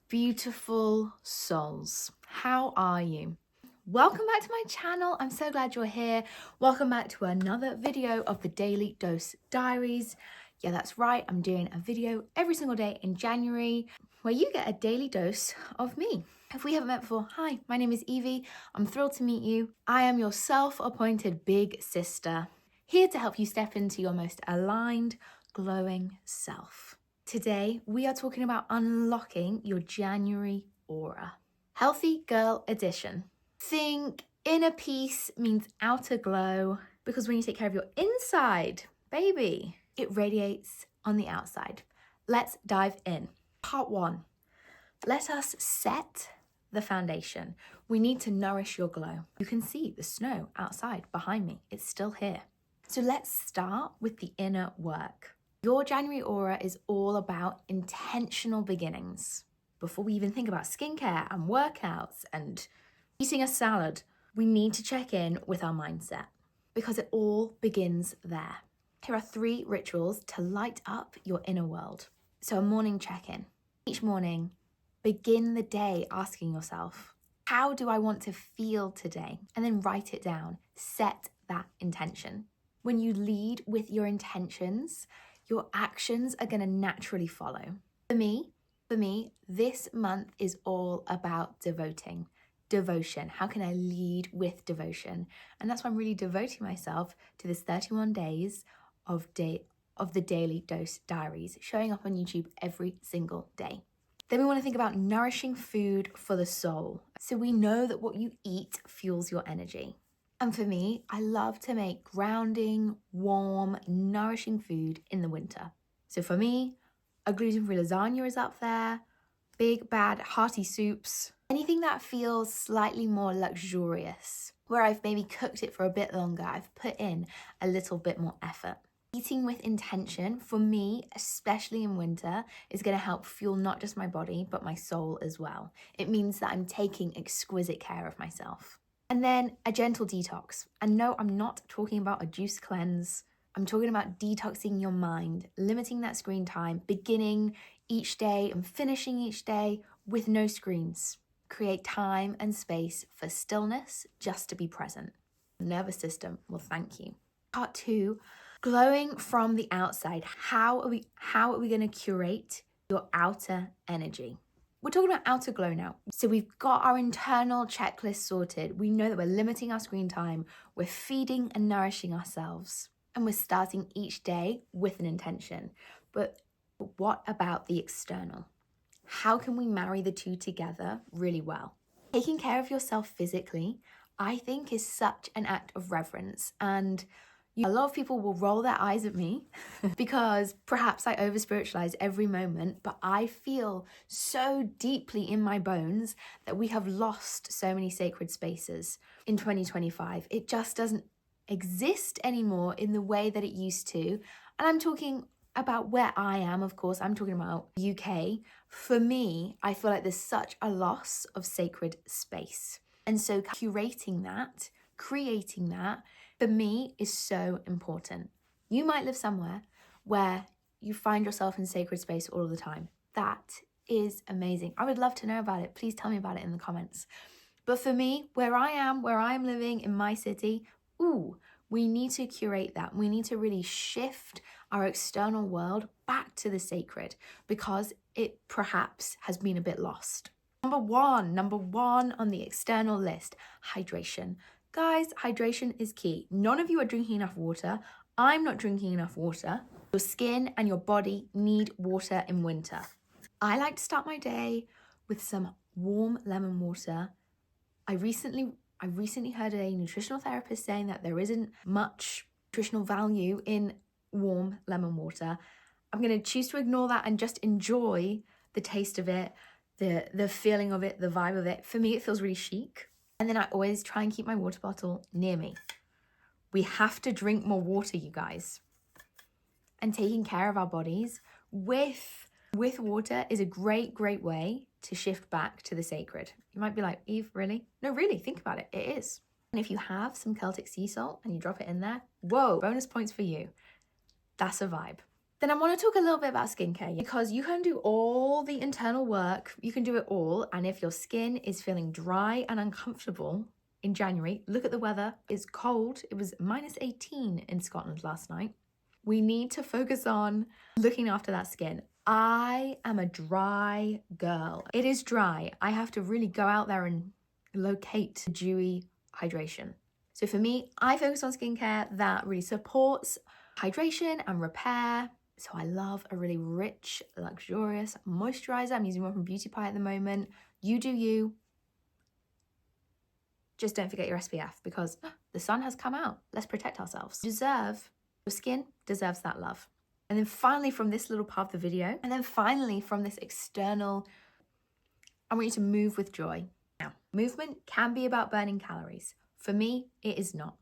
beautiful souls. How are you? Welcome back to my channel. I'm so glad you're here. Welcome back to another video of the Daily Dose Diaries. Yeah, that's right. I'm doing a video every single day in January where you get a daily dose of me. If we haven't met before, hi, my name is Evie. I'm thrilled to meet you. I am your self-appointed big sister, here to help you step into your most aligned, glowing self. Today, we are talking about unlocking your January aura. Healthy Girl Edition. Think inner peace means outer glow, because when you take care of your inside, baby, it radiates on the outside. Let's dive in. Part 1. Let us set the foundation. We need to nourish your glow. You can see the snow outside behind me. It's still here. So let's start with the inner work. Your January aura is all about intentional beginnings. Before we even think about skincare and workouts and eating a salad, we need to check in with our mindset because it all begins there. Here are 3 rituals to light up your inner world. So a morning check-in. Each morning, begin the day asking yourself, how do I want to feel today? And then write it down. Set that intention. When you lead with your intentions, your actions are going to naturally follow. For me, this month is all about devotion. How can I lead with devotion? And that's why I'm really devoting myself to this 31 days of the Daily Dose Diaries, showing up on YouTube every single day. Then we want to think about nourishing food for the soul. So we know that what you eat fuels your energy. And for me, I love to make grounding, warm, nourishing food in the winter. So for me, a gluten-free lasagna is up there, big, bad, hearty soups, anything that feels slightly more luxurious, where I've maybe cooked it for a bit longer, I've put in a little bit more effort. Eating with intention, for me, especially in winter, is going to help fuel not just my body, but my soul as well. It means that I'm taking exquisite care of myself. And then a gentle detox. And no, I'm not talking about a juice cleanse. I'm talking about detoxing your mind, limiting that screen time, beginning each day and finishing each day with no screens. Create time and space for stillness just to be present. The nervous system will thank you. Part 2, glowing from the outside. How are we going to curate your outer energy? We're talking about outer glow now. So we've got our internal checklist sorted. We know that we're limiting our screen time. We're feeding and nourishing ourselves. And we're starting each day with an intention. But what about the external? How can we marry the two together really well? Taking care of yourself physically, I think, is such an act of reverence. And a lot of people will roll their eyes at me because perhaps I over-spiritualize every moment, but I feel so deeply in my bones that we have lost so many sacred spaces in 2025. It just doesn't exist anymore in the way that it used to. And I'm talking about where I am, of course. I'm talking about UK. For me, I feel like there's such a loss of sacred space. And so curating that, creating that, for me, is so important. You might live somewhere where you find yourself in sacred space all the time. That is amazing. I would love to know about it. Please tell me about it in the comments. But for me, where I'm living in my city, we need to curate that. We need to really shift our external world back to the sacred because it perhaps has been a bit lost. Number one on the external list, hydration. Guys, hydration is key. None of you are drinking enough water. I'm not drinking enough water. Your skin and your body need water in winter. I like to start my day with some warm lemon water. I recently heard a nutritional therapist saying that there isn't much nutritional value in warm lemon water. I'm going to choose to ignore that and just enjoy the taste of it, the feeling of it, the vibe of it. For me, it feels really chic. And then I always try and keep my water bottle near me. We have to drink more water, you guys. And taking care of our bodies with water is a great way to shift back to the sacred. You might be like, Eve, really? No, really, think about it. It is. And if you have some Celtic sea salt and you drop it in there, whoa, bonus points for you. That's a vibe. Then I want to talk a little bit about skincare, because you can do all the internal work, you can do it all. And if your skin is feeling dry and uncomfortable in January, look at the weather, it's cold. It was -18 in Scotland last night. We need to focus on looking after that skin. I am a dry girl. It is dry. I have to really go out there and locate dewy hydration. So for me, I focus on skincare that really supports hydration and repair. So I love a really rich, luxurious moisturizer. I'm using one from Beauty Pie at the moment. You do you. Just don't forget your SPF, because the sun has come out. Let's protect ourselves. Your skin deserves that love. And then finally, from this little part of the video, and then finally from this external, I want you to move with joy. Now, movement can be about burning calories. For me, it is not.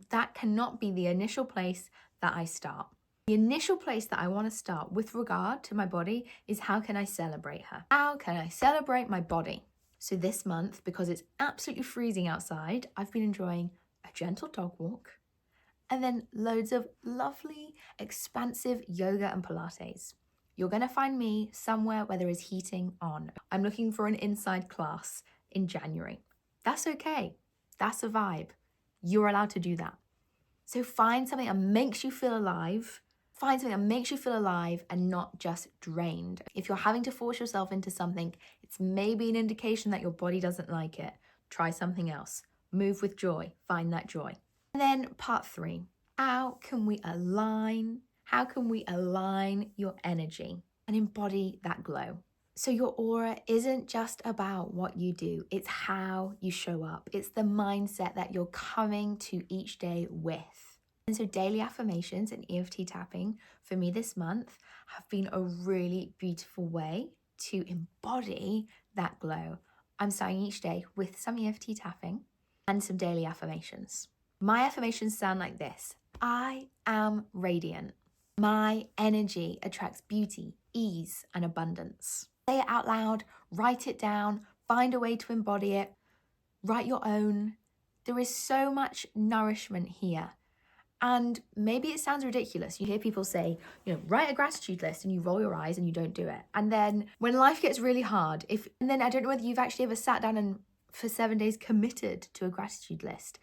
That cannot be the initial place that I start. The initial place that I want to start with regard to my body is, how can I celebrate her? How can I celebrate my body? So this month, because it's absolutely freezing outside, I've been enjoying a gentle dog walk, and then loads of lovely, expansive yoga and Pilates. You're going to find me somewhere where there is heating on. I'm looking for an inside class in January. That's okay. That's a vibe. You're allowed to do that. So find something that makes you feel alive. Find something that makes you feel alive and not just drained. If you're having to force yourself into something, it's maybe an indication that your body doesn't like it. Try something else. Move with joy. Find that joy. And then part 3, how can we align your energy and embody that glow? So your aura isn't just about what you do, it's how you show up. It's the mindset that you're coming to each day with. And so daily affirmations and EFT tapping for me this month have been a really beautiful way to embody that glow. I'm starting each day with some EFT tapping and some daily affirmations. My affirmations sound like this: I am radiant. My energy attracts beauty, ease, and abundance. Say it out loud, write it down, find a way to embody it, write your own. There is so much nourishment here. And maybe it sounds ridiculous. You hear people say, write a gratitude list, and you roll your eyes and you don't do it. And then when life gets really hard, and then I don't know whether you've actually ever sat down and for 7 days committed to a gratitude list.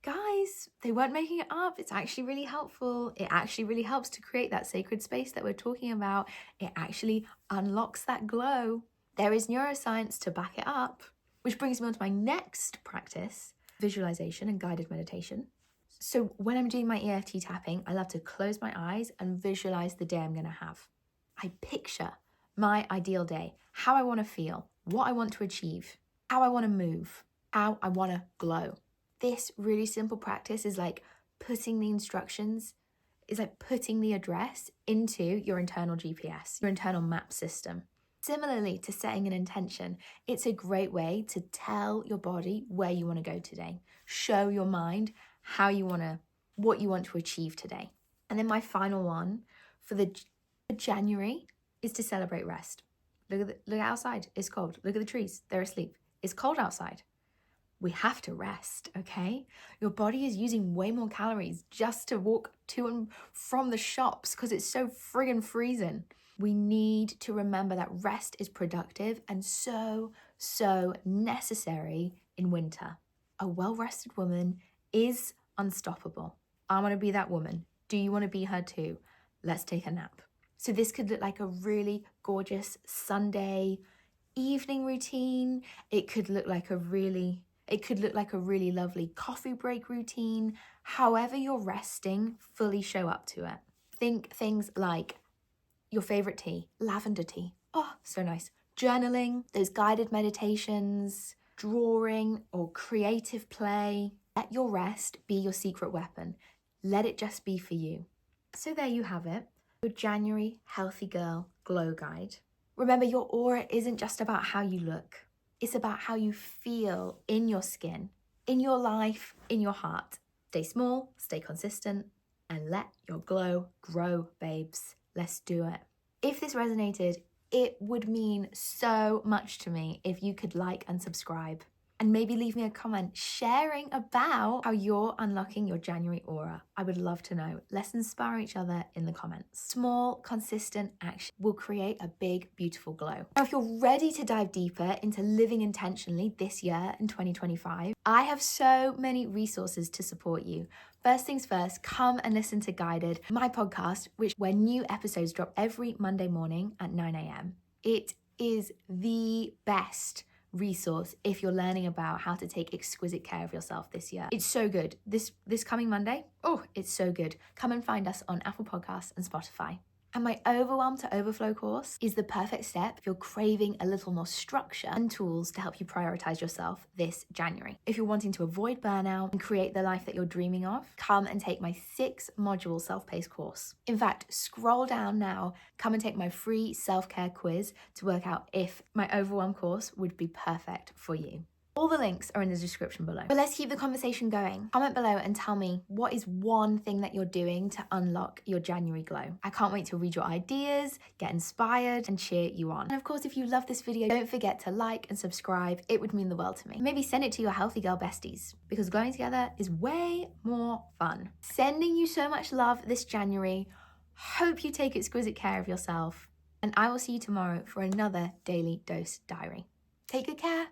Guys, they weren't making it up. It's actually really helpful. It actually really helps to create that sacred space that we're talking about. It actually unlocks that glow. There is neuroscience to back it up, which brings me on to my next practice, visualization and guided meditation. So when I'm doing my EFT tapping, I love to close my eyes and visualize the day I'm going to have. I picture my ideal day, how I want to feel, what I want to achieve, how I want to move, how I want to glow. This really simple practice is like putting the instructions, is like putting the address into your internal GPS, your internal map system. Similarly to setting an intention, it's a great way to tell your body where you want to go today. Show your mind what you want to achieve today. And then my final one for January is to celebrate rest. Look outside, it's cold. Look at the trees, they're asleep. It's cold outside. We have to rest, okay? Your body is using way more calories just to walk to and from the shops because it's so friggin' freezing. We need to remember that rest is productive and so necessary in winter. A well-rested woman is unstoppable. I want to be that woman. Do you want to be her too? Let's take a nap. So this could look like a really gorgeous Sunday evening routine. It could look like a really lovely coffee break routine. However you're resting, fully show up to it. Think things like your favorite tea, lavender tea. Oh, so nice. Journaling, those guided meditations, drawing or creative play. Let your rest be your secret weapon. Let it just be for you. So there you have it, your January Healthy Girl Glow Guide. Remember, your aura isn't just about how you look. It's about how you feel in your skin, in your life, in your heart. Stay small, stay consistent, and let your glow grow, babes. Let's do it. If this resonated, it would mean so much to me if you could like and subscribe. and maybe leave me a comment sharing about how you're unlocking your January aura. I would love to know. Let's inspire each other in the comments. Small, consistent action will create a big, beautiful glow. Now, if you're ready to dive deeper into living intentionally this year in 2025, I have so many resources to support you. First things first, come and listen to Guided, my podcast, where new episodes drop every Monday morning at 9 a.m. It is the best resource if you're learning about how to take exquisite care of yourself this year. It's so good. This coming Monday, it's so good. Come and find us on Apple Podcasts and Spotify. And my Overwhelm to Overflow course is the perfect step if you're craving a little more structure and tools to help you prioritize yourself this January. If you're wanting to avoid burnout and create the life that you're dreaming of, come and take my 6-module self-paced course. In fact, scroll down now, come and take my free self-care quiz to work out if my Overwhelm course would be perfect for you. All the links are in the description below. But let's keep the conversation going. Comment below and tell me what is one thing that you're doing to unlock your January glow. I can't wait to read your ideas, get inspired, and cheer you on. And of course, if you love this video, don't forget to like and subscribe. It would mean the world to me. Maybe send it to your healthy girl besties, because glowing together is way more fun. Sending you so much love this January. Hope you take exquisite care of yourself. And I will see you tomorrow for another Daily Dose Diary. Take good care.